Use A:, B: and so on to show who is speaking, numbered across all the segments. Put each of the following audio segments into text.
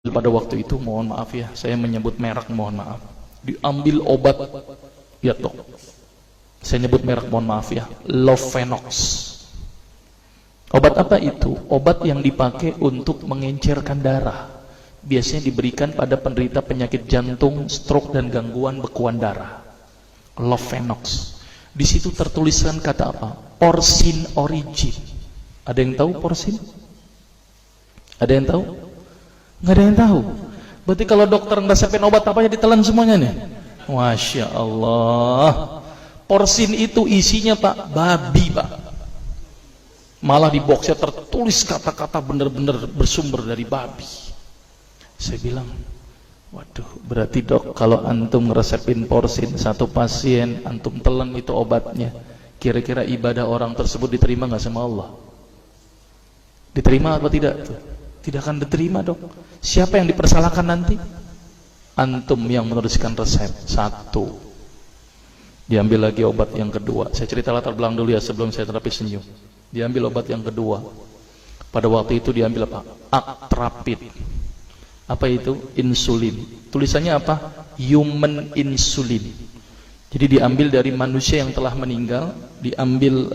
A: Pada waktu itu, mohon maaf ya, saya menyebut merek, mohon maaf. Diambil obat, ya dok. Saya nyebut merek, mohon maaf ya, Lovenox. Obat apa itu? Obat yang dipakai untuk mengencerkan darah. Biasanya diberikan pada penderita penyakit jantung, stroke dan gangguan bekuan darah. Lovenox. Di situ tertuliskan kata apa? Porsin origin. Ada yang tahu porsin? Ada yang tahu? Nggak ada yang tahu. Berarti kalau dokter ngeresepin obat apa ya ditelan semuanya nih. Masya Allah. Porsin itu isinya pak, babi pak. Malah di boxnya tertulis kata-kata bener-bener bersumber dari babi. Saya bilang, waduh, berarti dok kalau antum ngeresepin porsin satu pasien, antum telan itu obatnya, kira-kira ibadah orang tersebut diterima nggak sama Allah? Diterima apa tidak tuh? Tidak akan diterima dok. Siapa yang dipersalahkan nanti? Antum yang menuliskan resep. Satu. Diambil lagi obat yang kedua. Saya cerita latar belakang dulu ya sebelum saya terapi senyum. Diambil obat yang kedua. Pada waktu itu diambil apa? Atrapid. Apa itu? Insulin. Tulisannya apa? Human insulin. Jadi diambil dari manusia yang telah meninggal. Diambil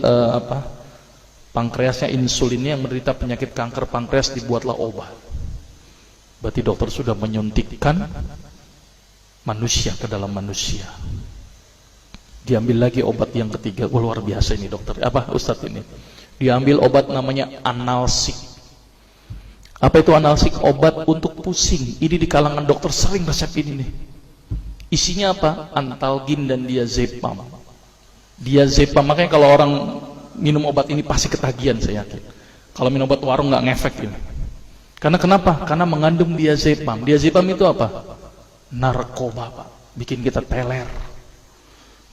A: pankreasnya, insulinnya, yang menderita penyakit kanker pankreas, dibuatlah obat. Berarti dokter sudah menyuntikkan manusia ke dalam manusia. Diambil lagi obat yang ketiga. Oh, luar biasa ini dokter. Apa Ustadz ini? Diambil obat namanya analsik. Apa itu analsik? Obat untuk pusing. Ini di kalangan dokter sering resep ini nih. Isinya apa? Antalgin dan diazepam. Diazepam, makanya kalau orang minum obat ini pasti ketagihan, saya yakin. Kalau minum obat warung nggak ngefek ini. Karena kenapa? Karena mengandung diazepam. Diazepam itu apa? Narkoba pak. Bikin kita teler.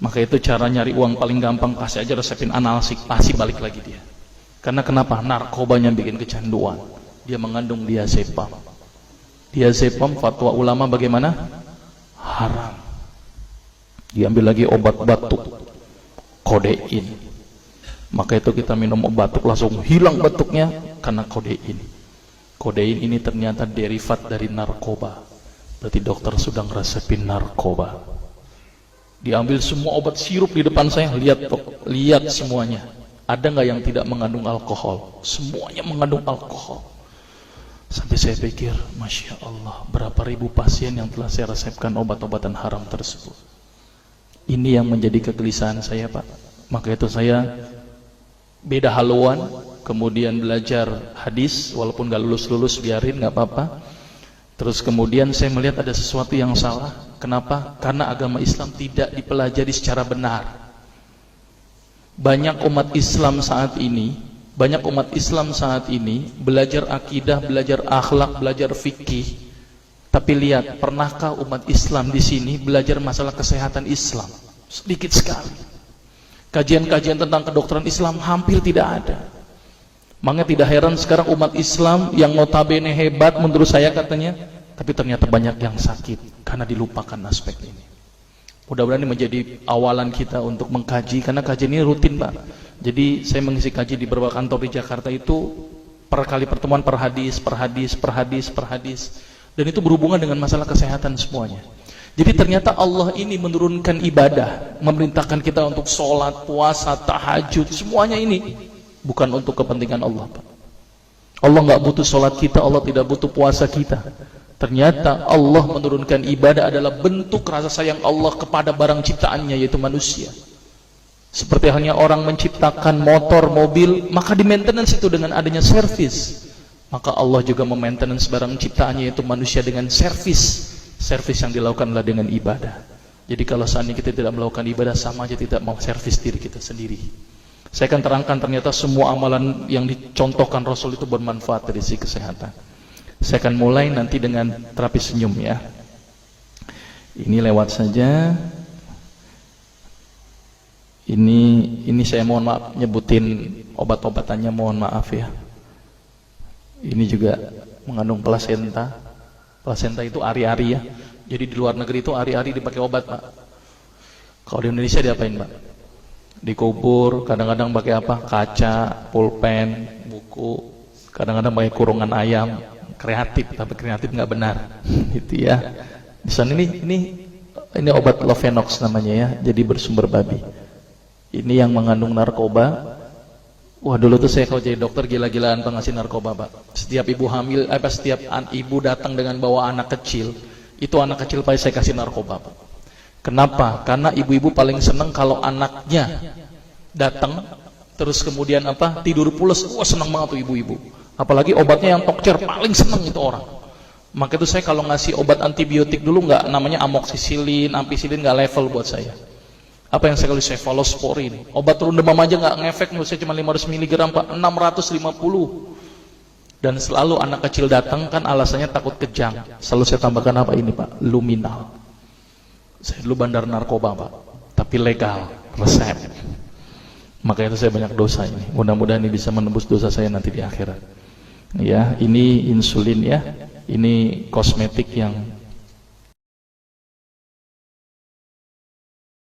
A: Maka itu cara nyari uang paling gampang, kasih aja resepin analsik, pasti balik lagi dia. Karena kenapa? Narkobanya bikin kecanduan. Dia mengandung diazepam. Diazepam fatwa ulama bagaimana? Haram. Diambil lagi obat batuk, kodein. Maka itu kita minum obat batuk langsung hilang batuknya karena kodein. Kodein ini ternyata derivat dari narkoba. Berarti dokter sudah ngeresepin narkoba. Diambil semua obat sirup di depan saya, lihat dok, lihat semuanya. Ada nggak yang tidak mengandung alkohol? Semuanya mengandung alkohol. Sampai saya pikir, masya Allah, berapa ribu pasien yang telah saya resepkan obat-obatan haram tersebut. Ini yang menjadi kegelisahan saya pak. Maka itu saya beda haluan, kemudian belajar hadis, walaupun gak lulus-lulus biarin, gak apa-apa. Terus kemudian saya melihat ada sesuatu yang salah. Kenapa? Karena agama Islam tidak dipelajari secara benar. Banyak umat Islam saat ini belajar akidah, belajar akhlak, belajar fikih. Tapi lihat, pernahkah umat Islam di sini belajar masalah kesehatan Islam? Sedikit sekali. Kajian-kajian tentang kedokteran Islam hampir tidak ada. Makanya tidak heran sekarang umat Islam yang notabene hebat menurut saya katanya, tapi ternyata banyak yang sakit karena dilupakan aspek ini. Mudah-mudahan ini menjadi awalan kita untuk mengkaji, karena kajian ini rutin pak. Jadi saya mengisi kaji di beberapa kantor di Jakarta itu per kali pertemuan, per hadis. Dan itu berhubungan dengan masalah kesehatan semuanya. Jadi ternyata Allah ini menurunkan ibadah, memerintahkan kita untuk sholat, puasa, tahajud, semuanya ini bukan untuk kepentingan Allah Pak. Allah nggak butuh sholat kita, Allah tidak butuh puasa kita. Ternyata Allah menurunkan ibadah adalah bentuk rasa sayang Allah kepada barang ciptaannya, yaitu manusia. Seperti halnya orang menciptakan motor, mobil, maka di maintenance itu dengan adanya servis. Maka Allah juga memaintenance barang ciptaannya, yaitu manusia, dengan servis. Servis yang dilakukan adalah dengan ibadah. Jadi kalau seandainya kita tidak melakukan ibadah, sama aja tidak mau servis diri kita sendiri. Saya akan terangkan ternyata semua amalan yang dicontohkan Rasul itu bermanfaat dari sisi kesehatan. Saya akan mulai nanti dengan terapi senyum ya. Ini lewat saja. Ini saya mohon maaf nyebutin obat-obatannya, mohon maaf ya. Ini juga mengandung plasenta. Plasenta itu ari-ari ya. Jadi di luar negeri itu ari-ari dipakai obat pak. Kalau di Indonesia diapain pak? Dikubur, kadang-kadang pakai apa? Kaca, pulpen, buku, kadang-kadang pakai kurungan ayam. kreatif, tapi kreatif nggak benar. Gitu ya. Di sana ini obat Lovenox namanya ya, jadi bersumber babi. Ini yang mengandung narkoba. Wah, dulu tuh saya kalau jadi dokter gila-gilaan pengasih narkoba, Pak. Setiap ibu hamil, setiap ibu datang dengan bawa anak kecil, itu anak kecil Pak saya kasih narkoba, Pak. Kenapa? Karena ibu-ibu paling seneng kalau anaknya datang terus kemudian tidur pules. Wah, seneng banget tuh ibu-ibu. Apalagi obatnya yang tokcer, paling seneng itu orang. Maka itu saya kalau ngasih obat antibiotik dulu nggak namanya amoksisilin, ampicillin, nggak level buat saya. Apa yang saya kasih? Cefalosporin. Obat turun demam aja nggak ngefek, menurut saya cuma 500 mg Pak, 650. Dan selalu anak kecil datang kan alasannya takut kejang. Selalu saya tambahkan apa ini Pak? Luminal. Saya dulu bandar narkoba Pak, tapi legal, resep. Makanya itu saya banyak dosa ini. Mudah-mudahan ini bisa menembus dosa saya nanti di akhirat. Ya, ini insulin ya. Ini kosmetik yang